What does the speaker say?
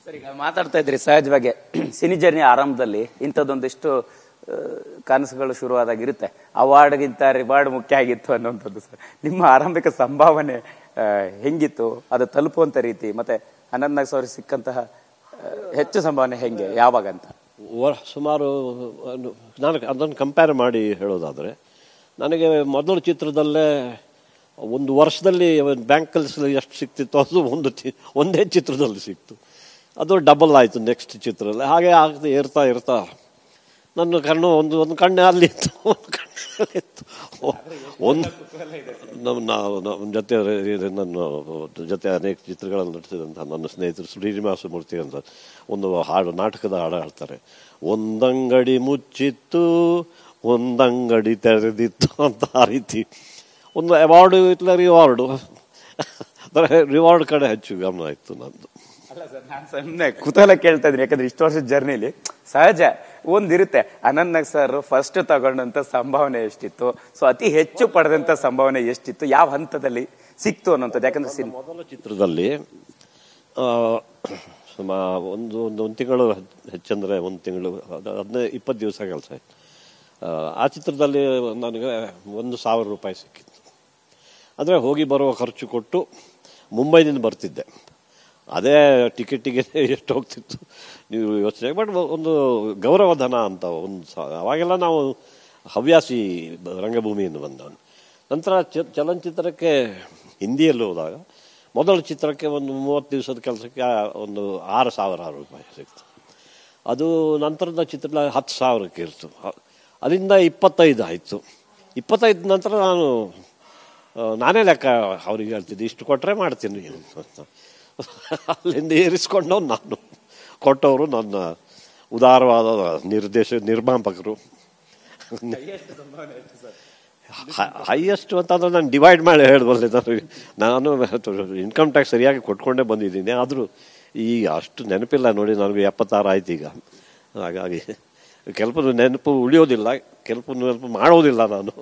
ಸರಿ, ಈಗ ಮಾತಾಡ್ತಾ ಇದ್ರಿ ಸಹಜವಾಗಿ ಸಿನಿ ಜರ್ನಿ ಆರಂಭದಲ್ಲಿ ಇಂಥದ್ದೊಂದಿಷ್ಟು ಕನಸುಗಳು ಶುರುವಾದಾಗ ಇರುತ್ತೆ. ಅವಾರ್ಡ್ಗಿಂತ ರಿವಾರ್ಡ್ ಮುಖ್ಯ ಆಗಿತ್ತು ಅನ್ನುವಂಥದ್ದು. ಸರ್, ನಿಮ್ಮ ಆರಂಭಿಕ ಸಂಭಾವನೆ ಹೆಂಗಿತ್ತು, ಅದು ತಲುಪುವಂತ ರೀತಿ, ಮತ್ತೆ ಅನಂತ್ ನಾಗ್ ಅವ್ರಿಗೆ ಸಿಕ್ಕಂತಹ ಹೆಚ್ಚು ಸಂಭಾವನೆ ಹೆಂಗೆ, ಯಾವಾಗ ಅಂತ? ಸುಮಾರು ನಾನು ಅದನ್ನು ಕಂಪೇರ್ ಮಾಡಿ ಹೇಳೋದಾದರೆ, ನನಗೆ ಮೊದಲ ಚಿತ್ರದಲ್ಲೇ ಒಂದು ವರ್ಷದಲ್ಲಿ ಬ್ಯಾಂಕ್ ಕೆಲಸದಲ್ಲಿ ಎಷ್ಟು ಸಿಕ್ತಿತ್ತು ಅದು ಒಂದೇ ಚಿತ್ರದಲ್ಲಿ ಸಿಕ್ತು. ಅದು ಡಬಲ್ ಆಯಿತು ನೆಕ್ಸ್ಟ್ ಚಿತ್ರದಲ್ಲಿ. ಹಾಗೆ ಆಗ್ತಾ ಇರ್ತಾ ನನ್ನ ಕಣ್ಣು ಒಂದು ಕಣ್ಣು ಅಲ್ಲಿತ್ತು, ಒಂದು ಕಣ್ಣಲ್ಲಿತ್ತು. ನಮ್ಮ ಜೊತೆ ಅನೇಕ ಚಿತ್ರಗಳನ್ನು ನಟಿಸಿದಂಥ ನನ್ನ ಸ್ನೇಹಿತರು ಶ್ರೀನಿವಾಸ ಮೂರ್ತಿ ಅಂತ ಒಂದು ನಾಟಕದ ಹಾಡು ಹೇಳ್ತಾರೆ. ಒಂದಂಗಡಿ ಮುಚ್ಚಿತ್ತು, ಒಂದಂಗಡಿ ತೆರೆದಿತ್ತು ಅಂತ. ಆ ರೀತಿ ಒಂದು ಅವಾರ್ಡು ಇಲ್ಲ ರಿವಾರ್ಡು, ರಿವಾರ್ಡ್ ಕಡೆ ಹೆಚ್ಚು ಗಮನ ಇತ್ತು ನಂದು. ಅಲ್ಲ ಸರ್, ನಾನು ಸುಮ್ಮನೆ ಕುತೂಹಲ ಕೇಳ್ತಾ ಇದ್ದೀನಿ. ಯಾಕಂದ್ರೆ ಇಷ್ಟು ವರ್ಷದ ಜರ್ನಿಲಿ ಸಹಜ ಒಂದಿರುತ್ತೆ, ಅನಂತ್ ನಾಗ್ ಸರ್ ಫಸ್ಟ್ ತಗೊಂಡಂತ ಸಂಭಾವನೆ ಎಷ್ಟಿತ್ತು, ಸೊ ಅತಿ ಹೆಚ್ಚು ಪಡೆದಂತ ಸಂಭಾವನೆ ಎಷ್ಟಿತ್ತು, ಯಾವ ಹಂತದಲ್ಲಿ ಸಿಕ್ತು ಅನ್ನೋಂಥದ್ದು. ಯಾಕಂದ್ರೆ ಮೊದಲ ಚಿತ್ರದಲ್ಲಿ ಒಂದು ತಿಂಗಳು ಹೆಚ್ಚಂದ್ರೆ ಒಂದು ತಿಂಗಳು 15-20 ದಿವಸ ಕೆಲಸ ಆಯ್ತು. ಆ ಚಿತ್ರದಲ್ಲಿ ನನಗೆ 1,000 ರೂಪಾಯಿ ಸಿಕ್ಕಿತ್ತು. ಅಂದರೆ ಹೋಗಿ ಬರುವ ಖರ್ಚು ಕೊಟ್ಟು ಮುಂಬೈನಿಂದ ಬರ್ತಿದ್ದೆ. ಅದೇ ಟಿಕೆಟಿಗೆ ಎಷ್ಟು ಹೋಗ್ತಿತ್ತು ನೀವು ಯೋಚನೆ. ಬಟ್ ಒಂದು ಗೌರವಧನ ಅಂತ ಅವಾಗೆಲ್ಲ ನಾವು ಹವ್ಯಾಸಿ ರಂಗಭೂಮಿಯಿಂದ ಬಂದವನು. ನಂತರ ಚಲನಚಿತ್ರಕ್ಕೆ ಹಿಂದಿಯಲ್ಲಿ ಹೋದಾಗ ಮೊದಲ ಚಿತ್ರಕ್ಕೆ ಒಂದು 30 ದಿವಸದ ಕೆಲಸಕ್ಕೆ ಒಂದು 6,000 ರೂಪಾಯಿ ಸಿಕ್ತು. ಅದು ನಂತರದ ಚಿತ್ರ 10,000ಕ್ಕೆ ಇರ್ತು. ಅಲ್ಲಿಂದ 25 ಆಯಿತು. 25 ನಂತರ ನಾನೇ ಲೆಕ್ಕ ಅವ್ರಿಗೆ ಹೇಳ್ತಿದ್ದೆ, ಇಷ್ಟು ಕೊಟ್ಟರೆ ಮಾಡ್ತೀನಿ ಅಂತ. ಅಲ್ಲಿಂದ ಏರಿಸ್ಕೊಂಡು ನಾನು ಕೊಟ್ಟವರು ನನ್ನ ಉದಾರವಾದ ನಿರ್ಮಾಪಕರು. ಹೈಯೆಸ್ಟ್ ಅಂತಂದ್ರೆ ನಾನು ಡಿವೈಡ್ ಮಾಡಿ ಹೇಳ್ಬಲ್ಲೆ. ನಾನು ಇನ್ಕಮ್ ಟ್ಯಾಕ್ಸ್ ಸರಿಯಾಗಿ ಕೊಟ್ಕೊಂಡೇ ಬಂದಿದ್ದೀನಿ. ಆದರೂ ಈಗ ಅಷ್ಟು ನೆನಪಿಲ್ಲ ನೋಡಿ, ನನಗೆ 76 ಆಯ್ತು ಈಗ. ಹಾಗಾಗಿ ಕೆಲವು ನೆನಪು ಉಳಿಯೋದಿಲ್ಲ, ಕೆಲವು ನೆನಪು ಮಾಡೋದಿಲ್ಲ ನಾನು.